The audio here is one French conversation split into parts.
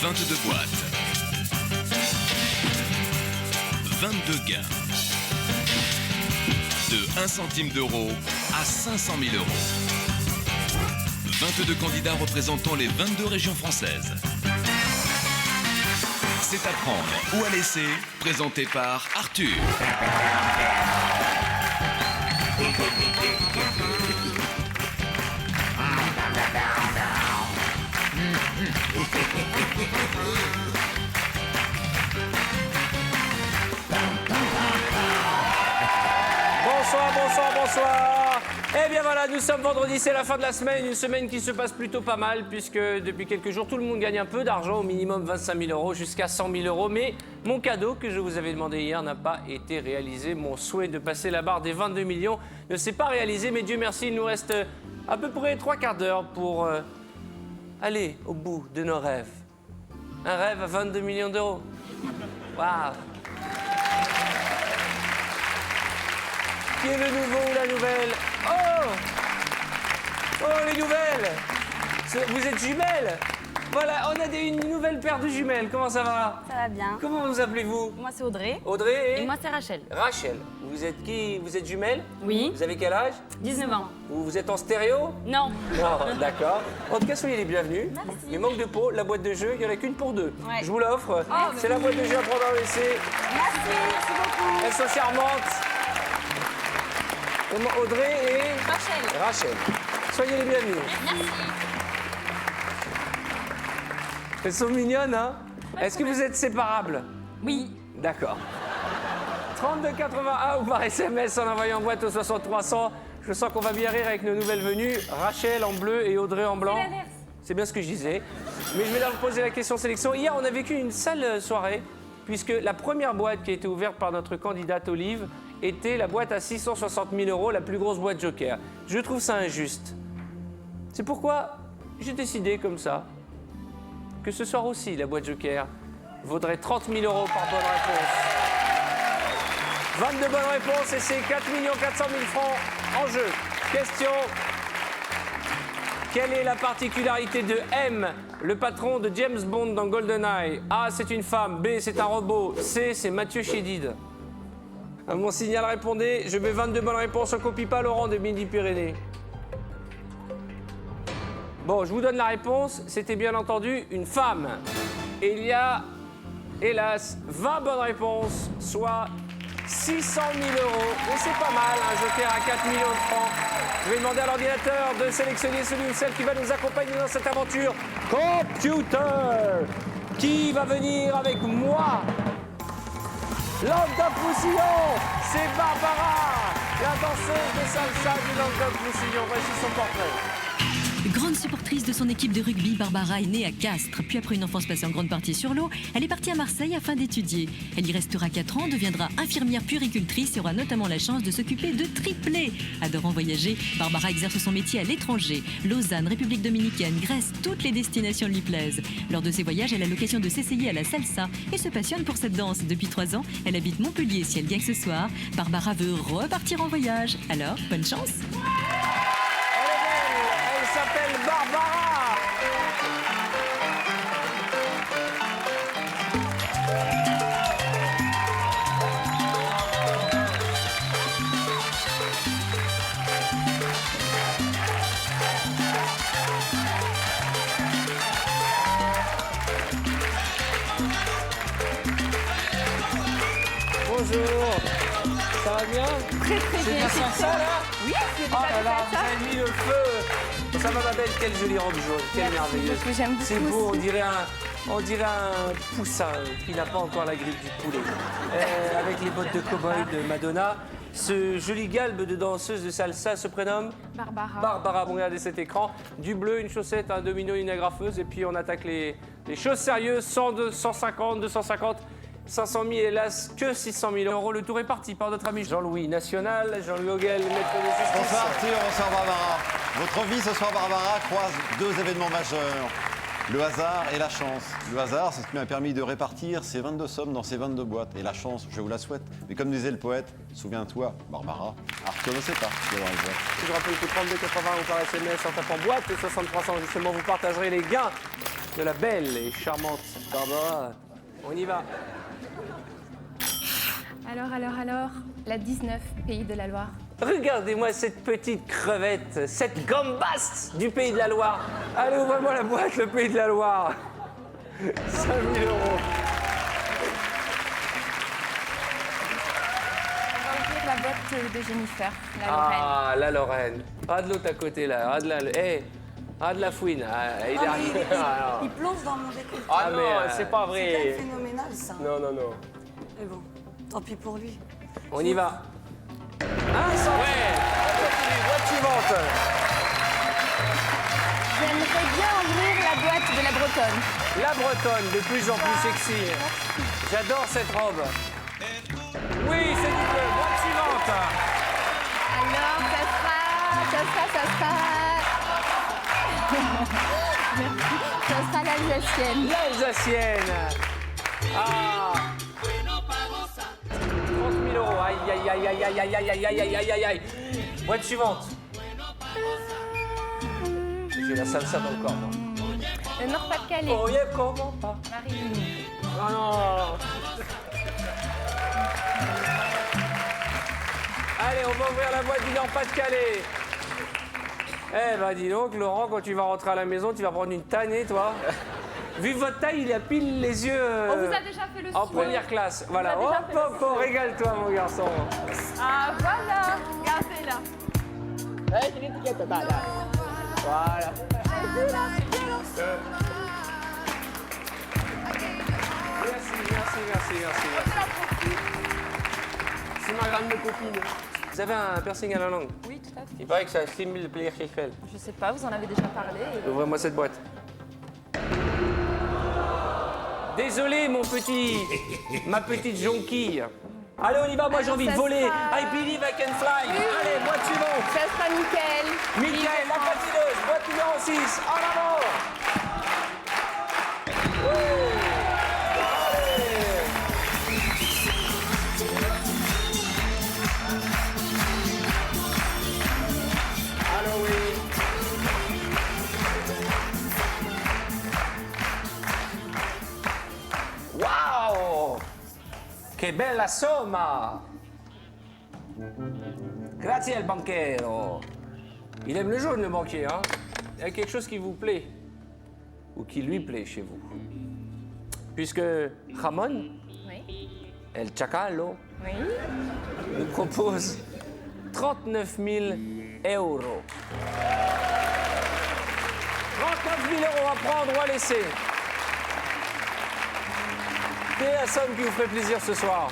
22 boîtes. 22 gains. De 1 centime d'euro à 500 000 euros. 22 candidats représentant les 22 régions françaises. C'est à prendre ou à laisser, présenté par Arthur. Bonsoir. Eh bien voilà, nous sommes vendredi, c'est la fin de la semaine, une semaine qui se passe plutôt pas mal puisque depuis quelques jours, tout le monde gagne un peu d'argent, au minimum 25 000 euros jusqu'à 100 000 euros. Mais mon cadeau que je vous avais demandé hier n'a pas été réalisé. Mon souhait de passer la barre des 22 millions ne s'est pas réalisé, mais Dieu merci, il nous reste à peu près 3 quarts d'heure pour aller au bout de nos rêves. Un rêve à 22 millions d'euros. Waouh! Qui est le nouveau ou la nouvelle? Oh, les nouvelles! Vous êtes jumelles? Voilà, on a une nouvelle paire de jumelles. Comment ça va? Ça va bien. Comment vous appelez-vous? Moi, c'est Audrey. Audrey Et moi, c'est Rachel. Rachel. Vous êtes qui? Vous êtes jumelles? Oui. Vous avez quel âge? 19 ans. Vous êtes en stéréo? Non. Non, d'accord. En tout cas, soyez les bienvenus. Merci. Mais manque de peau, la boîte de jeu, il n'y en a qu'une pour deux. Ouais. Je vous l'offre. Merci. C'est la boîte de jeu à prendre à laisser. Merci beaucoup. Elles sont charmantes. Audrey et Rachel. Soyez les bienvenus. Merci. Elles sont mignonnes, hein? Est-ce que vous êtes séparables? Oui. D'accord. 3281 ou par SMS en envoyant boîte au 6300. Je sens qu'on va bien rire avec nos nouvelles venues. Rachel en bleu et Audrey en blanc. C'est l'inverse. C'est bien ce que je disais. Mais je vais leur poser la question sélection. Hier, on a vécu une sale soirée, puisque la première boîte qui a été ouverte par notre candidate Olive était la boîte à 660 000 euros, la plus grosse boîte Joker. Je trouve ça injuste. C'est pourquoi j'ai décidé comme ça que ce soir aussi, la boîte Joker vaudrait 30 000 euros par bonne réponse. 22 bonnes réponses et c'est 4 400 000 francs en jeu. Question. Quelle est la particularité de M, le patron de James Bond dans GoldenEye? A, c'est une femme. B, c'est un robot. C, c'est Mathieu Chédid. À mon signal, répondez. Je mets 22 bonnes réponses. On copie pas Laurent de Midi-Pyrénées. Bon, je vous donne la réponse. C'était bien entendu une femme. Et il y a, hélas, 20 bonnes réponses, soit 600 000 euros. Et c'est pas mal, un joker à 4 millions de francs. Je vais demander à l'ordinateur de sélectionner celui ou celle qui va nous accompagner dans cette aventure. Computer! Qui va venir avec moi? Langue-de-Poussillon, c'est Barbara, la danseuse de salsa du Langue-de-Poussillon. Voici son portrait. Grande supportrice de son équipe de rugby, Barbara est née à Castres. Puis après une enfance passée en grande partie sur l'eau, elle est partie à Marseille afin d'étudier. Elle y restera 4 ans, deviendra infirmière puéricultrice et aura notamment la chance de s'occuper de triplés. Adorant voyager, Barbara exerce son métier à l'étranger. Lausanne, République Dominicaine, Grèce, toutes les destinations lui plaisent. Lors de ses voyages, elle a l'occasion de s'essayer à la salsa et se passionne pour cette danse. Depuis 3 ans, elle habite Montpellier. Si elle gagne ce soir, Barbara veut repartir en voyage. Alors, bonne chance! Elle s'appelle Barbara. Bonjour. Ça va bien? Très C'est bien. bien ça, là? Oui, c'est Oh pas là là, vous ça. avez mis le feu. Ça va, ma belle, quelle jolie robe jaune, quelle merveilleuse. beaucoup, j'aime beaucoup C'est beau, aussi. on dirait un poussin qui n'a pas encore la grippe du poulet. Avec les bottes de cow-boy de Madonna. Ce joli galbe de danseuse de salsa se prénomme Barbara. Barbara. Vous regardez cet écran. Du bleu, une chaussette, un domino, une agrafeuse. Et puis on attaque les choses sérieuses. 100, 150, 250. 500 000, hélas, que 600 000 euros. Le tour est parti par notre ami Jean-Louis National, Jean-Louis Hoguel, maître de justice. Bonsoir Arthur, bonsoir Barbara. Votre vie ce soir, Barbara, croise 2 événements majeurs. Le hasard et la chance. Le hasard, c'est ce qui m'a permis de répartir ces 22 sommes dans ces 22 boîtes. Et la chance, je vous la souhaite. Mais comme disait le poète, souviens-toi, Barbara, Arthur ne sait pas ce qu'il y a dans les boîtes. Je rappelle que 32,80 ou par SMS en tapant boîte et 6300, justement, vous partagerez les gains de la belle et charmante Barbara. On y va. Alors, la 19, Pays de la Loire. Regardez-moi cette petite crevette, cette gambasse du Pays de la Loire. Allez, ouvrez-moi la boîte, le Pays de la Loire. 5 000 €. On va ouvrir la boîte de Jennifer, la Lorraine. Ah, la Lorraine. Ah, de l'autre à côté, là. Ah, de la fouine. Ah, il est arrivé. Ah, Il plonge dans mon décolleté. Ah, non, mais, c'est pas C'est vrai. phénoménal, ça. Non, non, non. Mais bon, tant pis pour lui. on y va. Ah, ça ouais. Boîte suivante. J'aimerais bien ouvrir la boîte de la Bretonne. La Bretonne, de plus en plus sexy. J'adore cette robe. Oui, c'est du bleu. Boîte suivante. Alors, ça sera l'Alsacienne. L'Alsacienne. Ah. 30 000 €. Aïe, aïe, aïe, aïe, aïe, aïe, aïe, aïe, aïe, aïe, aïe, aïe. Boîte suivante. J'ai la salsa dans le corps, moi. Le Nord-Pas-de-Calais. Oh, yeah, comment pas. Marie-Louise. Oh non. Allez, on va ouvrir la boîte du Nord-Pas-de-Calais. Eh ben dis donc, Laurent, quand tu vas rentrer à la maison, tu vas prendre une tannée, toi. Vu votre taille, il a pile les yeux On vous a déjà fait le en soin. première classe. Voilà, a déjà hop, fait le hop, hop, régale-toi, mon garçon. Ah, voilà. Regardez-là. Voilà. Merci. C'est ma grande copine. Vous avez un piercing à la langue? Oui, tout à fait. Il paraît que ça stimule le plaisir sexuel. Je sais pas, vous en avez déjà parlé. Ouvrez-moi cette boîte. Désolé, ma petite jonquille. Allez, on y va, moi j'ai Alors, envie de ça voler. sera- I believe I can fly. Oui. Allez, boîte suivante. Ça sera Mickaël. Mickaël, la patineuse, boîte numéro 6. En avant. Oui. Allez. Allô, oui. Wow! Che bella somma! Grazie al banquero. Il aime le jaune, le banquier, hein? Il y a quelque chose qui vous plaît, ou qui lui plaît chez vous. Puisque Ramon, Oui. El Chacalo, Oui. nous propose 39 000 €. 39 000 € à prendre ou à laisser. Quelle est la somme qui vous ferait plaisir ce soir?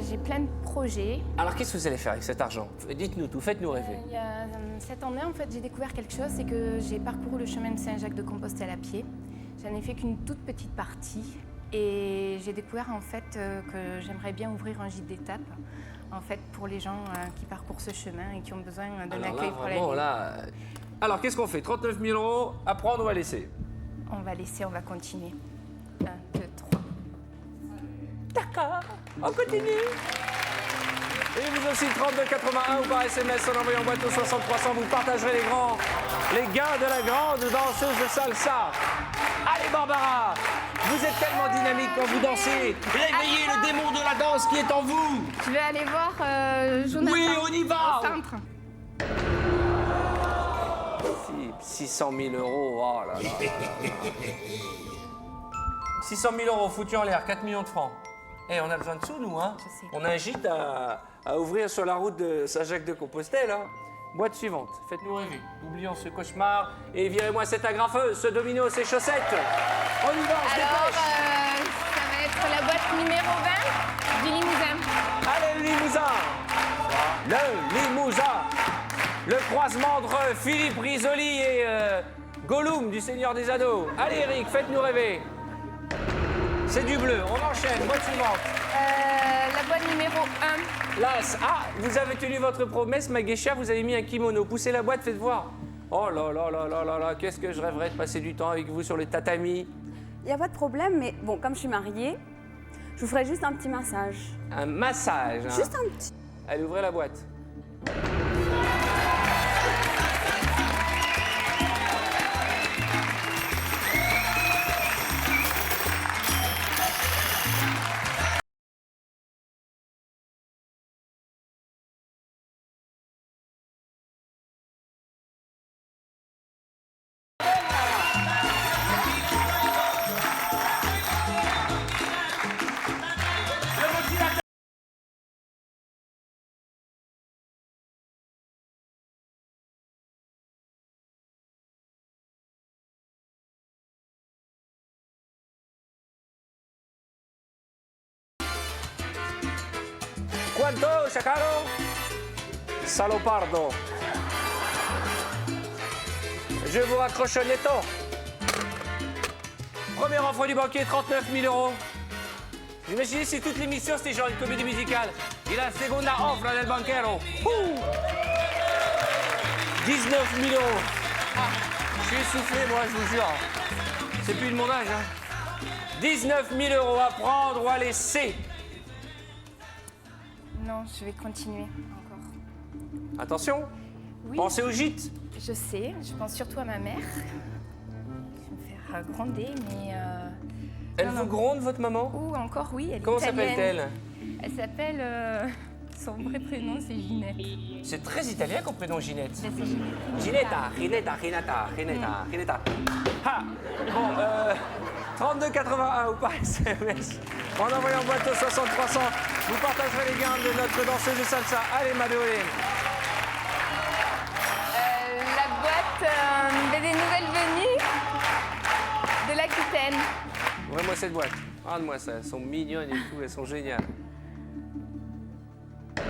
J'ai plein de projets. Alors, qu'est-ce que vous allez faire avec cet argent? Dites-nous tout, faites-nous rêver. Il y a, cette année, en fait, j'ai découvert quelque chose, c'est que j'ai parcouru le chemin de Saint-Jacques-de-Compostelle à pied. J'en ai fait qu'une toute petite partie. Et j'ai découvert, en fait, que j'aimerais bien ouvrir un gîte d'étape, en fait, pour les gens qui parcourent ce chemin et qui ont besoin d'un Alors là, accueil pour la vraiment, nuit. là... Alors, qu'est-ce qu'on fait? 39 000 € à prendre ou à laisser? On va laisser, on va continuer. 1, 2, 3. D'accord, on continue. Et vous aussi, 3281 ou par SMS en envoyant boîte au 63 300, vous partagerez les gains de la grande danseuse de salsa. Allez Barbara, vous êtes tellement dynamique quand vous dansez. Réveillez le démon de la danse qui est en vous. Je vais aller voir Jonathan. Oui, on y va. Au centre. 600 000 €, oh là là là là. 600 000 € foutus en l'air, 4 millions de francs. Eh, on a besoin de sous, nous, hein? Je sais. On a un gîte à ouvrir sur la route de Saint-Jacques-de-Compostelle, hein? Boîte suivante, faites-nous rêver. Oublions ce cauchemar et virez-moi cet agrafeux, ce domino, ces chaussettes. On y va, on se Alors, dépêche. ça va être la boîte numéro 20 du Limousin. Allez, le Limousin. Le Limousin. Le croisement entre Philippe Risoli et Gollum du Seigneur des Anneaux. Allez, Eric, faites-nous rêver. C'est du bleu, on enchaîne, boîte suivante. La boîte numéro 1. L'As. Ah, vous avez tenu votre promesse, ma geisha, vous avez mis un kimono. Poussez la boîte, faites voir. Oh là là là là là là, qu'est-ce que je rêverais de passer du temps avec vous sur les tatamis. Il n'y a pas de problème, mais bon, comme je suis mariée, je vous ferai juste un petit massage. Un massage. Hein. Juste un petit. Allez, ouvrez la boîte. Pronto, Chacalo? Salopardo. Je vous raccroche le netto. Première offre du banquier, 39 000 euros. Imaginez si toute l'émission c'était genre une comédie musicale. Et la seconda offre del banquero. 19 000 euros. Ah, je suis essoufflé, moi, je vous jure. C'est plus de mon âge. Hein. 19 000 euros à prendre ou à laisser. Non, je vais continuer encore. Attention, Oui, pensez au gîte. je sais, je pense surtout à ma mère. Je vais me faire gronder, mais... Elle non, vous non. gronde, votre maman? Ou encore, oui, elle est Comment italienne. s'appelle-t-elle? Elle s'appelle... son vrai prénom, c'est Ginette. C'est très italien comme prénom, Ginette. Ben, c'est Ginette. Ginetta, Ginetta. Ah, bon, 32,81 ou par SMS. En envoyant boîte au 60 300, vous partagerez les gains de notre danseuse de salsa. Allez, Madeline. La boîte des nouvelles venues de l'Aquitaine. Ouvrez-moi cette boîte. Regarde-moi ça, elles sont mignonnes et tout, elles sont géniales. 100 €.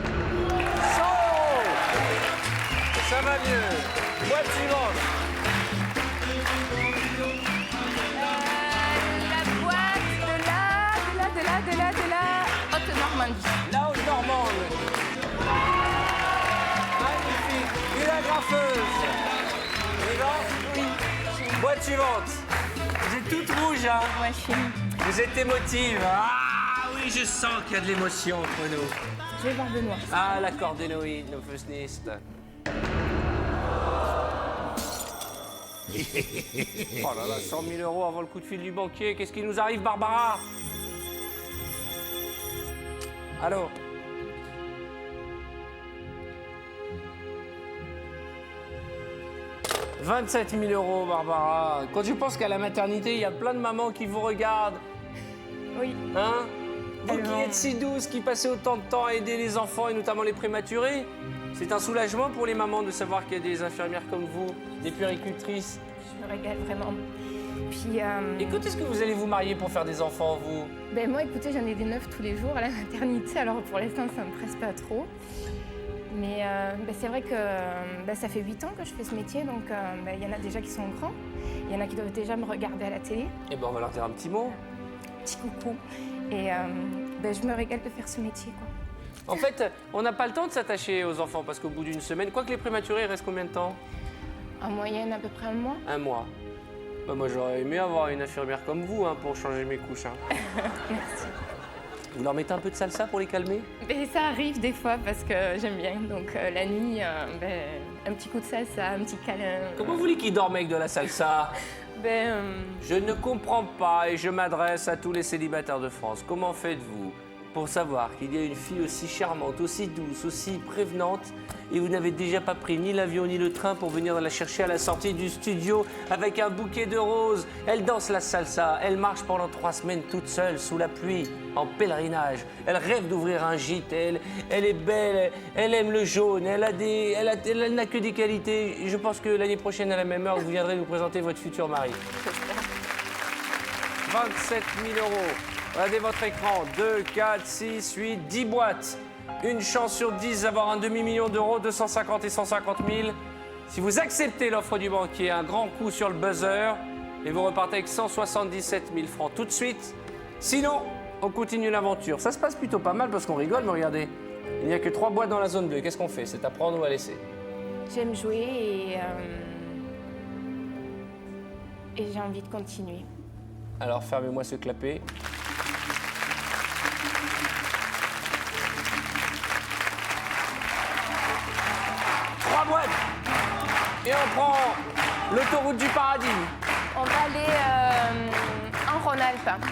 Ça va mieux. Boîte suivante. La boîte de la Haute-Normandie. La Haute-Normande. Magnifique. Une agrafeuse. Oui. Boîte suivante. Vous êtes toute rouge, hein? Ouais, je suis... Vous êtes émotive. Ah oui, je sens qu'il y a de l'émotion entre nous. Je vais voir Benoît. Ah, l'accordénoïde, le fussniste. Oh là là, 100 000 euros avant le coup de fil du banquier. Qu'est-ce qui nous arrive, Barbara? Allô? « 27 000 euros, Barbara. Quand je pense qu'à la maternité, il y a plein de mamans qui vous regardent. Oui. Hein? Vous qui Alors- êtes si douce, qui passez autant de temps à aider les enfants et notamment les prématurés, c'est un soulagement pour les mamans de savoir qu'il y a des infirmières comme vous, des puéricultrices. Je me régale vraiment. Puis, Et quand est-ce que vous allez vous marier pour faire des enfants, vous? ben moi, écoutez, j'en ai des neufs tous les jours à la maternité, alors pour l'instant, ça me presse pas trop. Mais ben, c'est vrai que ben, ça fait 8 ans que je fais ce métier, donc ben, il y en a déjà qui sont grands. Il y en a qui doivent déjà me regarder à la télé. Eh ben, on va leur dire un petit mot. Petit coucou. Et ben, je me régale de faire ce métier, quoi. En fait, on n'a pas le temps de s'attacher aux enfants parce qu'au bout d'une semaine, quoique les prématurés, ils restent combien de temps? En moyenne, à peu près un mois. Un mois. Bah, moi, j'aurais aimé avoir une infirmière comme vous hein, pour changer mes couches. Hein. Merci. Vous leur mettez un peu de salsa pour les calmer? Ben, ça arrive des fois parce que j'aime bien. Donc la nuit, ben, un petit coup de salsa, un petit câlin. Comment vous voulez qu'ils dorment avec de la salsa? Ben, Je ne comprends pas et je m'adresse à tous les célibataires de France. Comment faites-vous pour savoir qu'il y a une fille aussi charmante, aussi douce, aussi prévenante et vous n'avez déjà pas pris ni l'avion ni le train pour venir la chercher à la sortie du studio avec un bouquet de roses? Elle danse la salsa, elle marche pendant 3 semaines toute seule sous la pluie, en pèlerinage. Elle rêve d'ouvrir un gîte, elle est belle, elle aime le jaune, elle n'a que des qualités. Je pense que l'année prochaine à la même heure, vous viendrez nous présenter votre futur mari. 27 000 euros. Regardez votre écran. 2, 4, 6, 8, 10 boîtes. Une chance sur 10 d'avoir un demi-million d'euros, 250 et 150 000. Si vous acceptez l'offre du banquier, un grand coup sur le buzzer et vous repartez avec 177 000 francs tout de suite. Sinon, on continue l'aventure. Ça se passe plutôt pas mal parce qu'on rigole, mais regardez. Il n'y a que 3 boîtes dans la zone bleue. Qu'est-ce qu'on fait? C'est à prendre ou à laisser? j'aime jouer et j'ai envie de continuer. Alors fermez-moi ce clapet. Trois boîtes. Et on prend l'autoroute du paradis. On va aller en Rhône-Alpes.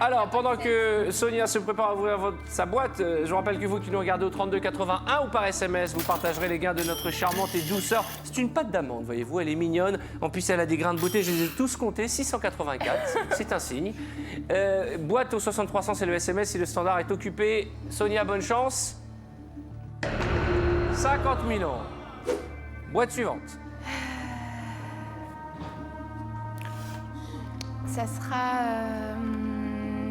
Alors, pendant que Sonia se prépare à ouvrir sa boîte, je vous rappelle que vous qui nous regardez au 3281 ou par SMS, vous partagerez les gains de notre charmante et douceur. C'est une pâte d'amande, voyez-vous, elle est mignonne. En plus, elle a des grains de beauté, je les ai tous comptés, 684, c'est un signe. Boîte au 6300, c'est le SMS, si le standard est occupé. Sonia, bonne chance. 50 000 euros. Boîte suivante. Ça sera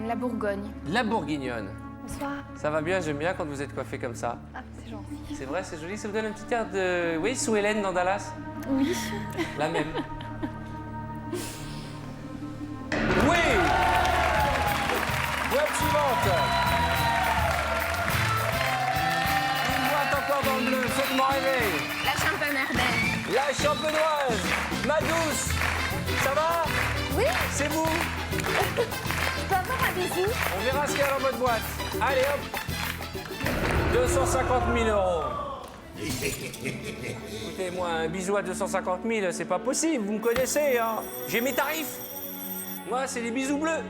la Bourgogne. La Bourguignonne. Bonsoir. Ça va bien, j'aime bien quand vous êtes coiffée comme ça. Ah, c'est gentil. C'est vrai, c'est joli, ça vous donne un petit air de... Oui, sous Hélène dans Dallas. Oui. La même. Oui. Boîte suivante. Une boîte encore dans le bleu, faites-moi rêver. La champagne ardenne. La champenoise, ma douce. Ça va? Oui. C'est vous? Je peux avoir un bisou? On verra ce qu'il y a dans votre boîte. Allez hop. 250 000 euros. Écoutez, moi, un bisou à 250 000, c'est pas possible, vous me connaissez, hein. J'ai mes tarifs. Moi, c'est des bisous bleus.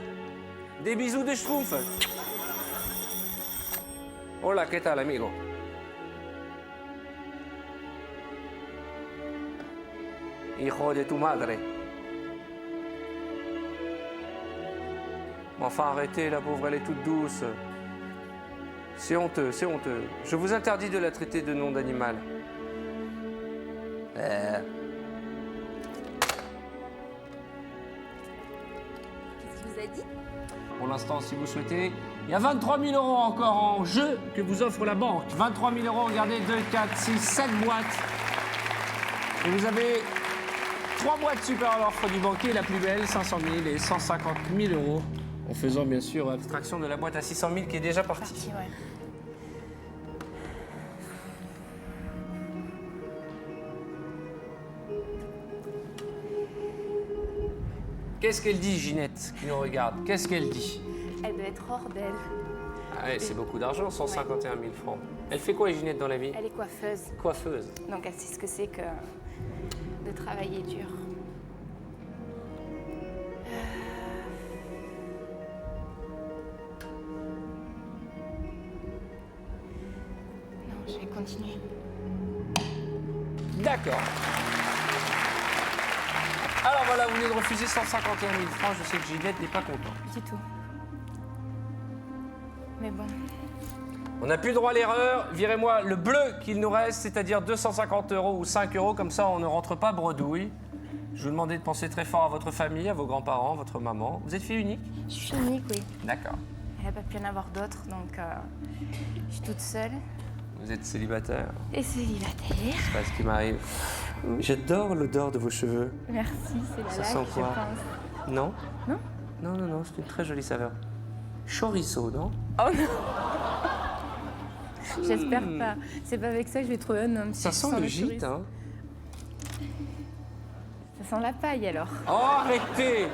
Des bisous de schtroumpf. Hola, ¿qué tal, amigo? Hijo de tu madre. Mais enfin, arrêtez, la pauvre, elle est toute douce. C'est honteux, c'est honteux. Je vous interdis de la traiter de nom d'animal. Qu'est-ce qu'il vous a dit? Pour l'instant, si vous souhaitez, il y a 23 000 euros encore en jeu que vous offre la banque. 23 000 euros, regardez, 2, 4, 6, 7 boîtes. Et vous avez 3 boîtes supérieures à l'offre du banquier, la plus belle, 500 000 et 150 000 euros. En faisant bien sûr abstraction de la boîte à 600 000 qui est déjà partie. Parti, ouais. Qu'est-ce qu'elle dit, Ginette, qui nous regarde? Qu'est-ce qu'elle dit? Elle doit être hors d'elle. Ah ouais, c'est beaucoup d'argent, 151 000 francs. Elle fait quoi, Ginette, dans la vie? Elle est coiffeuse. Coiffeuse. Donc elle sait ce que c'est que de travailler dur. Non, je vais continuer. D'accord. Alors voilà, vous venez de refuser 151 000 francs. Je sais que Ginette n'est pas contente. Du tout. Mais bon. On n'a plus le droit à l'erreur. Virez-moi le bleu qu'il nous reste, c'est-à-dire 250 euros ou 5 euros. Comme ça, on ne rentre pas bredouille. Je vous demandais de penser très fort à votre famille, à vos grands-parents, votre maman. Vous êtes fille unique? Je suis unique, oui. D'accord. Elle n'a pas pu en avoir d'autres, donc je suis toute seule Vous êtes célibataire. et célibataire. C'est pas ce qui m'arrive. J'adore l'odeur de vos cheveux. Merci, c'est la Ça laque, sent je quoi? pense. Non? Non? Non, non, non, c'est une très jolie saveur. Chorizo, non? Oh non. J'espère pas. C'est pas avec ça que je vais trouver un homme. Ça Si sent je le le gîte, chorizo. hein? Ça sent la paille alors. Oh, arrêtez!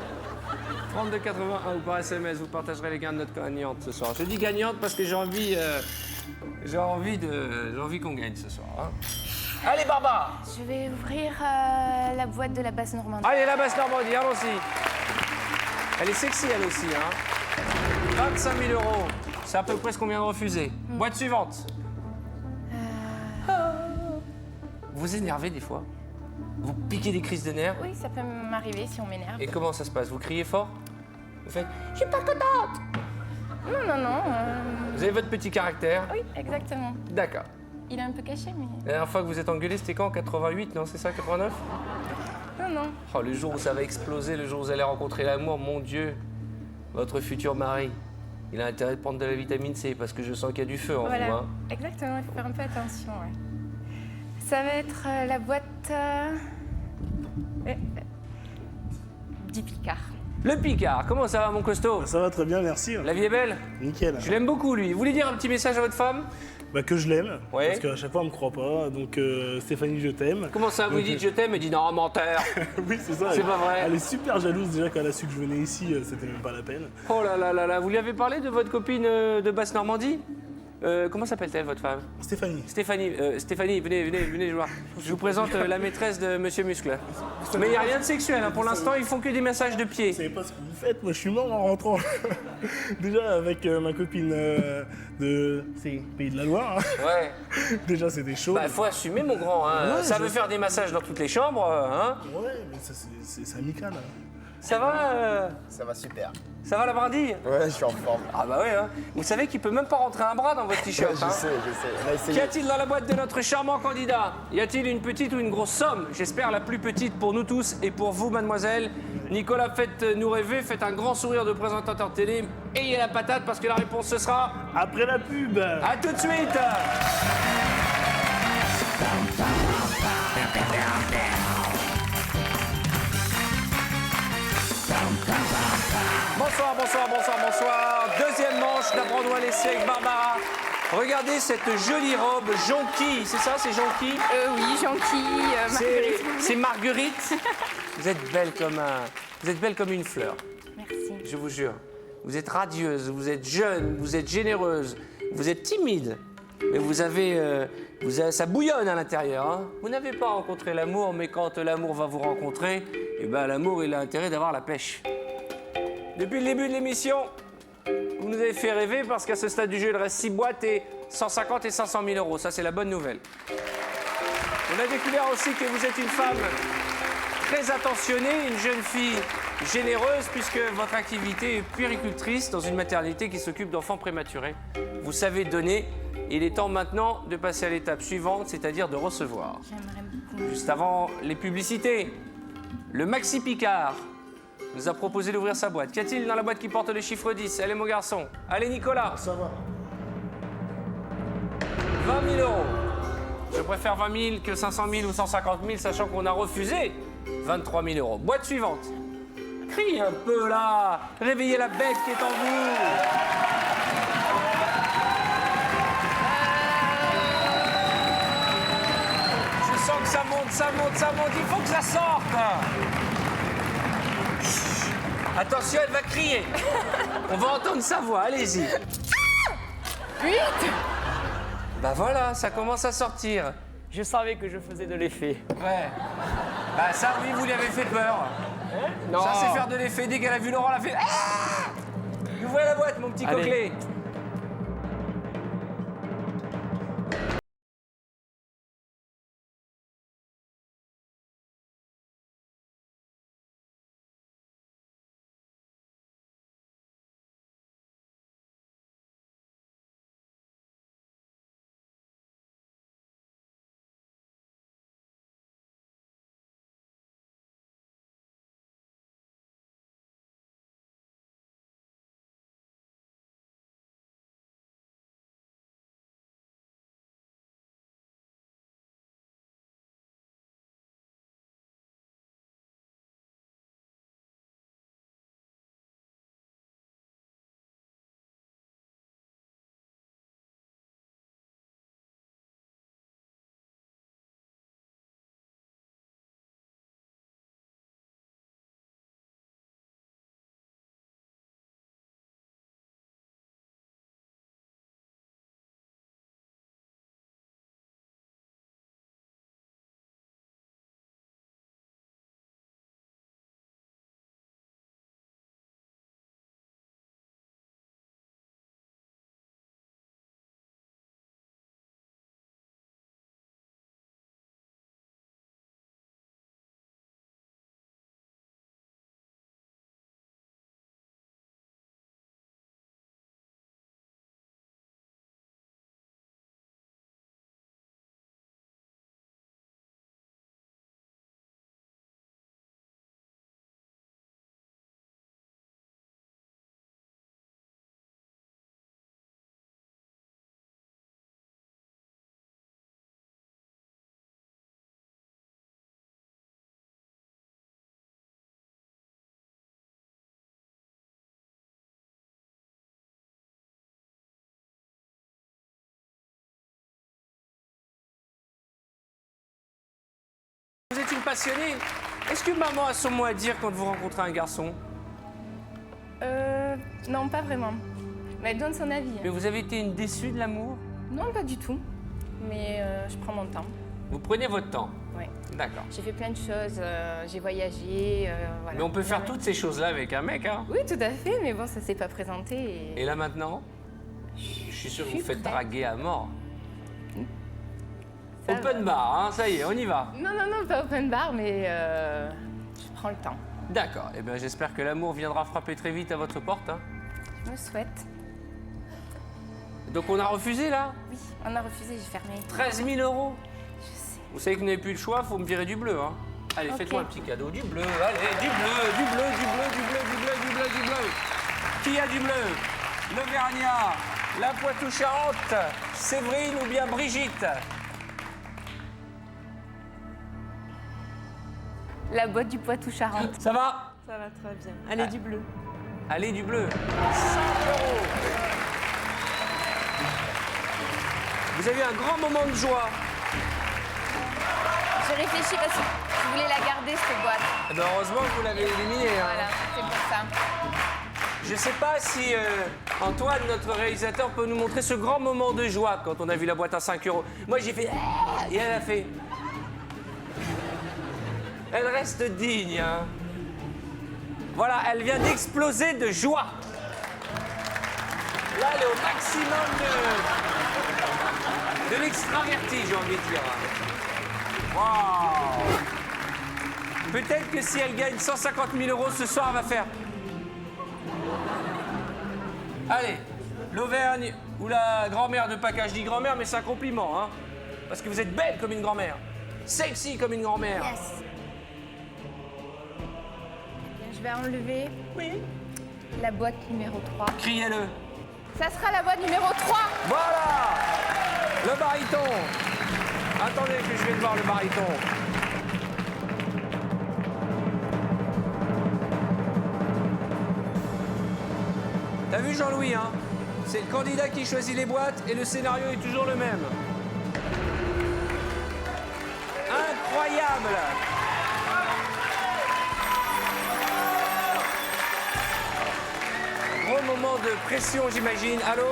32,81 ou par SMS, vous partagerez les gains de notre gagnante ce soir. Je dis gagnante parce que j'ai envie qu'on gagne ce soir. Hein. Allez, Barbara! Je vais ouvrir la boîte de la basse Normandie. Allez, la basse Normandie, allons-y. Elle est sexy, elle aussi. Hein. 25 000 euros. C'est à peu près ce qu'on vient de refuser. Boîte suivante. Vous vous énervez des fois? Vous piquez des crises de nerfs? Oui, ça peut m'arriver si on m'énerve. Et comment ça se passe? Vous criez fort? Vous faites « Je suis pas contente !» Non, non, non. Vous avez votre petit caractère? Oui, exactement. D'accord. Il est un peu caché, mais. La dernière fois que vous êtes engueulé, c'était quand? 88, non? C'est ça, 89? Non, non. Oh, le jour où ça va exploser, le jour où vous allez rencontrer l'amour, mon Dieu. Votre futur mari. Il a intérêt de prendre de la vitamine C parce que je sens qu'il y a du feu en Voilà. vous. Hein. Exactement, il faut faire un peu attention, ouais. Ça va être la boîte du Picard. Le Picard, comment ça va, mon costaud? Ça va très bien, merci. La vie est belle? Nickel. Je l'aime beaucoup, lui. Vous voulez dire un petit message à votre femme? Bah, que je l'aime, Ouais. parce qu'à chaque fois, elle me croit pas. Donc, Stéphanie, je t'aime. Comment ça, vous Donc, dites je t'aime et dit non, menteur? Oui, c'est ça. C'est elle- pas vrai. Elle est super jalouse déjà quand elle a su que je venais ici, c'était même pas la peine. Oh là là là là, vous lui avez parlé de votre copine de Basse-Normandie? Comment s'appelle-t-elle, votre femme? Stéphanie. Stéphanie, venez voir. Je vous présente la maîtresse de Monsieur Muscle. Mais il n'y a rien de sexuel, hein. Pour l'instant, ils font que des massages de pieds. Vous savez pas ce que vous faites, moi je suis mort en rentrant. Déjà avec ma copine de Pays de la Loire, hein. Ouais. Déjà c'était chaud. Bah, faut assumer, mon grand. Hein. Ouais, Ça je veut sais. faire des massages dans toutes les chambres, hein. Ouais, mais ça c'est amical. Hein. Ça va Ça va super. Ça va la brindille? Ouais, je suis en forme. Ah bah ouais, hein. Vous savez qu'il peut même pas rentrer un bras dans votre t-shirt. Je sais. On a essayé. Qu'y a-t-il dans la boîte de notre charmant candidat? Y a-t-il une petite ou une grosse somme? J'espère la plus petite pour nous tous et pour vous, mademoiselle. Nicolas, faites-nous rêver, faites un grand sourire de présentateur télé. Ayez la patate parce que la réponse ce sera... Après la pub. À tout de suite. Bonsoir. Deuxième manche d'apprendre à laisser avec Barbara. Regardez cette jolie robe jonquille. C'est ça, c'est jonquille? Oui, jonquille, Marguerite. C'est Marguerite. Vous êtes belle comme une fleur. Merci. Je vous jure. Vous êtes radieuse, vous êtes jeune, vous êtes généreuse, vous êtes timide. Mais vous avez ça bouillonne à l'intérieur. Hein. Vous n'avez pas rencontré l'amour, mais quand l'amour va vous rencontrer, eh ben, l'amour, il a intérêt d'avoir la pêche. Depuis le début de l'émission, vous nous avez fait rêver parce qu'à ce stade du jeu, il reste 6 boîtes et 150 et 500 000 euros. Ça, c'est la bonne nouvelle. On a découvert aussi que vous êtes une femme très attentionnée, une jeune fille généreuse, puisque votre activité est puéricultrice dans une maternité qui s'occupe d'enfants prématurés. Vous savez donner. Il est temps maintenant de passer à l'étape suivante, c'est-à-dire de recevoir. J'aimerais beaucoup. Juste avant les publicités, le Maxi Picard nous a proposé d'ouvrir sa boîte. Qu'y a-t-il dans la boîte qui porte le chiffre 10? Allez, mon garçon. Allez, Nicolas. Ça va. 20 000 euros. Je préfère 20 000 que 500 000 ou 150 000, sachant qu'on a refusé 23 000 euros. Boîte suivante. Criez un peu, là. Réveillez la bête qui est en vous. Je sens que ça monte. Il faut que ça sorte. Attention, elle va crier. On va entendre sa voix, allez-y. 8. Bah voilà, ça commence à sortir. Je savais que je faisais de l'effet. Ouais. Bah ça, oui, vous lui avez fait peur. Non. Ça, c'est faire de l'effet. Dès qu'elle a vu Laurent, elle a fait... Ah, ouvrez la boîte, mon petit Allez. coquelet. Vous êtes une passionnée. Est-ce que maman a son mot à dire quand vous rencontrez un garçon? Non, pas vraiment. Mais elle donne son avis. Mais vous avez été une déçue de l'amour? Non, pas du tout. Mais je prends mon temps. Vous prenez votre temps? Oui. D'accord. J'ai fait plein de choses. J'ai voyagé. Voilà. Mais on peut faire toutes ces choses-là avec un mec, hein? Oui, tout à fait. Mais bon, ça s'est pas présenté. Et là maintenant? Je suis sûr que vous suis faites prête. draguer à mort. Ça Open bar, hein, ça y est, on y va. Non, pas open bar, mais je prend le temps. D'accord. Eh bien, j'espère que l'amour viendra frapper très vite à votre porte. Hein. Je me souhaite. Donc, on a refusé, là? Oui, on a refusé, j'ai fermé. 13 000 euros. Je sais. Vous savez que vous n'avez plus le choix, il faut me virer du bleu. Hein. Allez, Ok. faites-moi un petit cadeau. Du bleu, allez, du bleu, du bleu, du bleu, du bleu, du bleu, du bleu, du bleu. Qui a du bleu? L'Auvergnat, la Poitou-Charentes, Séverine ou bien Brigitte? La boîte du Poitou-Charentes. Ça va? Ça va très bien. Allez, du bleu. Allez, du bleu. 100 euros. Vous avez un grand moment de joie. Je réfléchis parce que je voulais la garder, cette boîte. Eh ben, heureusement que vous l'avez éliminée. Hein. Voilà, c'est pour ça. Je ne sais pas si Antoine, notre réalisateur, peut nous montrer ce grand moment de joie quand on a vu la boîte à 5 euros. Moi, j'ai fait... Ah et elle a fait... Elle reste digne. Hein. Voilà, elle vient d'exploser de joie. Là, elle est au maximum de l'extraverti, j'ai envie de dire. Waouh! Peut-être que si elle gagne 150 000 euros ce soir, elle va faire... Allez, l'Auvergne ou la grand-mère de Paca. Je dis grand-mère, mais c'est un compliment, hein. Parce que vous êtes belle comme une grand-mère. Sexy comme une grand-mère. Yes. Bien, je vais enlever la boîte numéro 3. Criez-le. Ça sera la boîte numéro 3. Voilà! Le baryton. Attendez que je vais voir le baryton. T'as vu Jean-Louis, hein? C'est le candidat qui choisit les boîtes et le scénario est toujours le même. Incroyable! Gros moment de pression, j'imagine. Allô?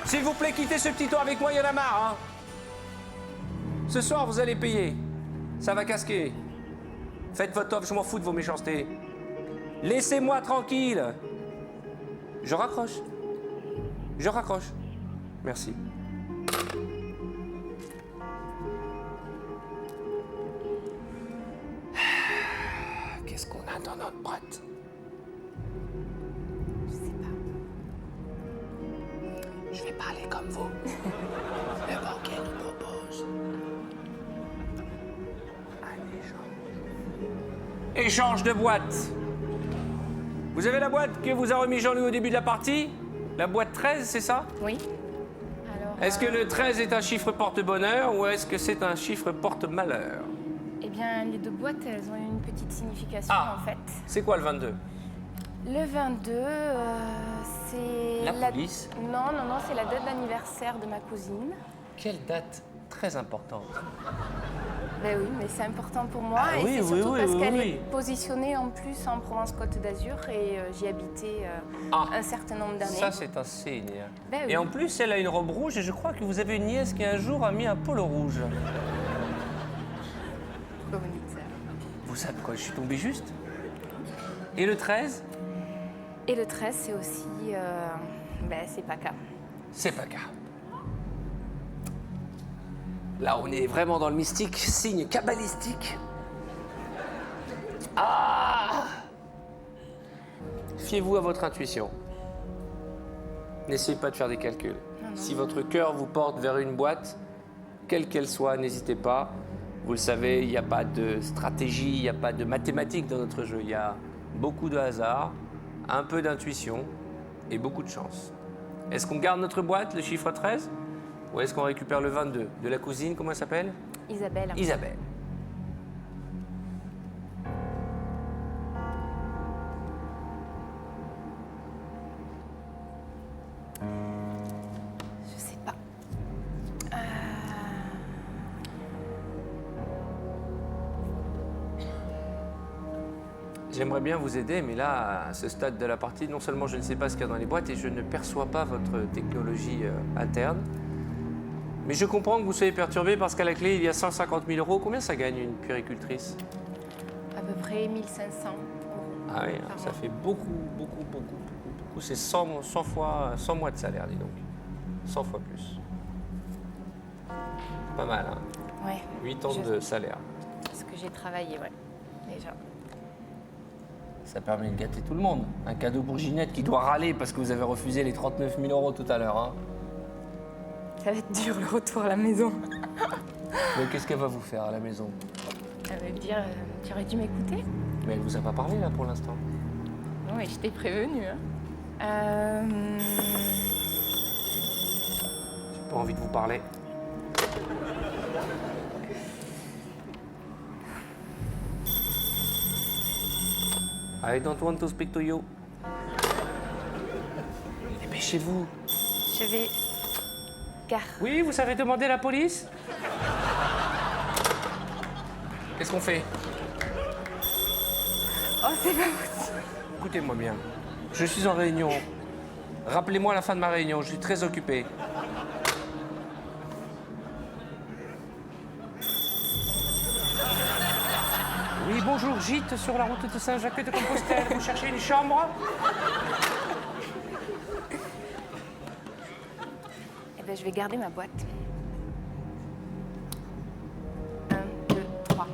S'il vous plaît, quittez ce petit tour avec moi, il y en a marre, hein? Ce soir, vous allez payer. Ça va casquer. Faites votre offre, je m'en fous de vos méchancetés. Laissez-moi tranquille. Je raccroche. Je raccroche. Merci. Qu'est-ce qu'on a dans notre boîte? Je sais pas. Je vais parler comme vous. Le banquier nous propose un échange. Échange de boîte. Vous avez la boîte que vous a remis Jean-Louis au début de la partie? La boîte 13, c'est ça? Oui. Alors, Est-ce que le 13 est un chiffre porte-bonheur ou est-ce que c'est un chiffre porte-malheur? Eh bien, les deux boîtes, elles ont une petite signification, Ah. en fait. C'est quoi le 22? Le 22, c'est... La police. Non, c'est la date d'anniversaire de ma cousine. Quelle date très importante. Ben oui, mais c'est important pour moi. Ah et oui, c'est oui, surtout oui, parce oui, qu'elle oui. est positionnée en plus en Provence-Côte d'Azur et j'y habitais Ah. un certain nombre d'années. Ça, c'est un signe. Ben oui. Et en plus, elle a une robe rouge et je crois que vous avez une nièce qui un jour a mis un polo rouge. Bon, vous dites ça. Vous savez quoi, je suis tombé juste? Et le 13? Et le 13, c'est aussi... c'est Paca. C'est pas cas. Là, on est vraiment dans le mystique, signe kabbalistique. Ah! Fiez-vous à votre intuition. N'essayez pas de faire des calculs. Si votre cœur vous porte vers une boîte, quelle qu'elle soit, n'hésitez pas. Vous le savez, il n'y a pas de stratégie, il n'y a pas de mathématiques dans notre jeu. Il y a beaucoup de hasard, un peu d'intuition et beaucoup de chance. Est-ce qu'on garde notre boîte, le chiffre 13? Ou est-ce qu'on récupère le 22? De la cousine, comment elle s'appelle? Isabelle. Isabelle. Je sais pas. J'aimerais bien vous aider, mais là, à ce stade de la partie, non seulement je ne sais pas ce qu'il y a dans les boîtes et je ne perçois pas votre technologie interne, mais je comprends que vous soyez perturbé parce qu'à la clé, il y a 150 000 euros. Combien ça gagne une puéricultrice? À peu près 1500 euros. Ah oui, par ça mois. fait beaucoup. C'est 100 mois de salaire, dis donc. 100 fois plus. Pas mal, hein? Ouais. 8 ans Je- de salaire. Ce que j'ai travaillé, ouais. Déjà. Ça permet de gâter tout le monde. Un cadeau pour Ginette qui doit râler parce que vous avez refusé les 39 000 € tout à l'heure. Hein. Ça va être dur le retour à la maison. Mais qu'est-ce qu'elle va vous faire à la maison? Elle va me dire, tu aurais dû m'écouter. Mais elle vous a pas parlé là pour l'instant. Oui, je t'ai prévenu. Hein. J'ai pas envie de vous parler. I don't want to speak to you. Dépêchez-vous. Je vais... Gare. Oui, vous savez demander la police? Qu'est-ce qu'on fait? Oh, c'est pas possible. Écoutez-moi bien. Je suis en réunion. Rappelez-moi à la fin de ma réunion, je suis très occupé. Oui, bonjour, gîte sur la route de Saint-Jacques-de-Compostelle. Vous cherchez une chambre? Eh ben, je vais garder ma boîte. 1, 2, 3.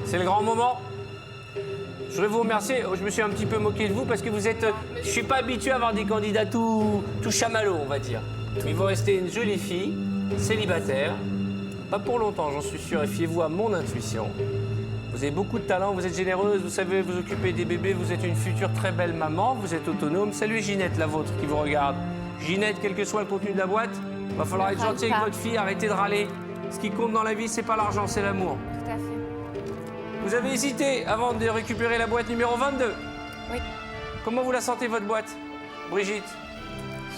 C'est le grand moment. Je voudrais vous remercier. Je me suis un petit peu moqué de vous parce que vous êtes... Je suis pas habitué à avoir des candidats tout chamallows, on va dire. Il vous rester une jolie fille, célibataire. Pas pour longtemps, j'en suis sûr. Et fiez-vous à mon intuition. Vous avez beaucoup de talent, vous êtes généreuse, vous savez vous occuper des bébés, vous êtes une future très belle maman, vous êtes autonome. Saluez Ginette, la vôtre, qui vous regarde. Ginette, quel que soit le contenu de la boîte, va falloir être gentil avec votre fille, arrêtez de râler. Ce qui compte dans la vie, c'est pas l'argent, c'est l'amour. Tout à fait. Vous avez hésité avant de récupérer la boîte numéro 22. Oui. Comment vous la sentez, votre boîte, Brigitte?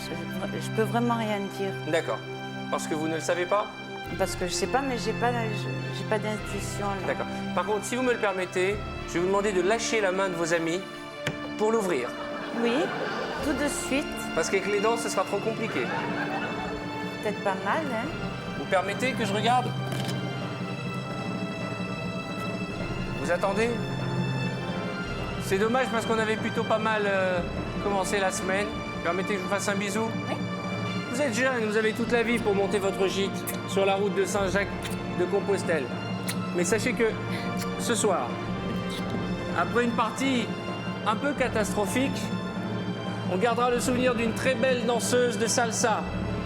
Je peux vraiment rien dire. D'accord. Parce que vous ne le savez pas? Parce que je sais pas, mais j'ai pas d'intuition. là. D'accord. Par contre, si vous me le permettez, je vais vous demander de lâcher la main de vos amis pour l'ouvrir. Oui, tout de suite. Parce qu'avec les dents, ce sera trop compliqué. Peut-être pas mal, hein. Vous permettez que je regarde? Vous attendez? C'est dommage parce qu'on avait plutôt pas mal commencé la semaine. Permettez que je vous fasse un bisou? Oui. Vous êtes jeune, vous avez toute la vie pour monter votre gîte sur la route de Saint-Jacques-de-Compostelle. Mais sachez que ce soir, après une partie un peu catastrophique, on gardera le souvenir d'une très belle danseuse de salsa.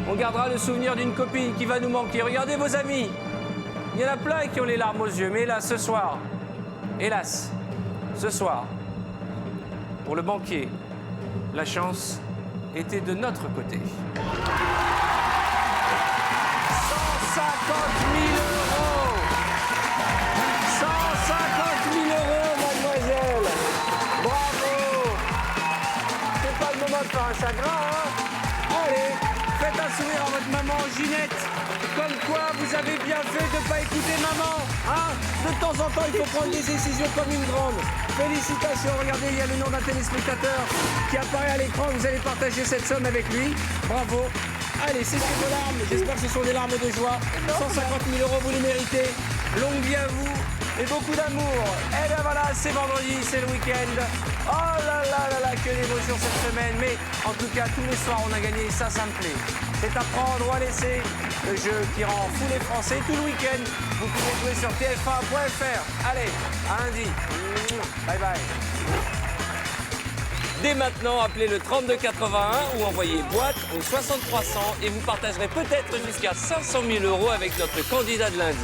On gardera le souvenir d'une copine qui va nous manquer. Regardez vos amis. Il y en a plein qui ont les larmes aux yeux. Mais là, ce soir, hélas, ce soir, pour le banquier, la chance était de notre côté. 150 000 €! 150 000 €, mademoiselle! Bravo! C'est pas le moment de faire un chagrin, hein? Allez, faites un sourire à votre maman, Ginette. Comme quoi, vous avez bien fait de ne pas écouter maman, hein? De temps en temps, il faut prendre des décisions comme une grande. Félicitations, regardez, il y a le nom d'un téléspectateur qui apparaît à l'écran. Vous allez partager cette somme avec lui. Bravo. Allez, séchez vos larmes. J'espère que ce sont des larmes de joie. 150 000 €, vous les méritez. Longue vie à vous et beaucoup d'amour. Et bien voilà, c'est vendredi, c'est le week-end. Oh là là là là, que d'émotions cette semaine. Mais en tout cas, tous les soirs, on a gagné. Ça me plaît. C'est à prendre ou à laisser. Le jeu qui rend fou les Français tout le week-end. Vous pouvez jouer sur tf1.fr. Allez, à lundi. Bye bye. Dès maintenant, appelez le 3281 ou envoyez boîte au 6300 et vous partagerez peut-être jusqu'à 500 000 € avec notre candidat de lundi.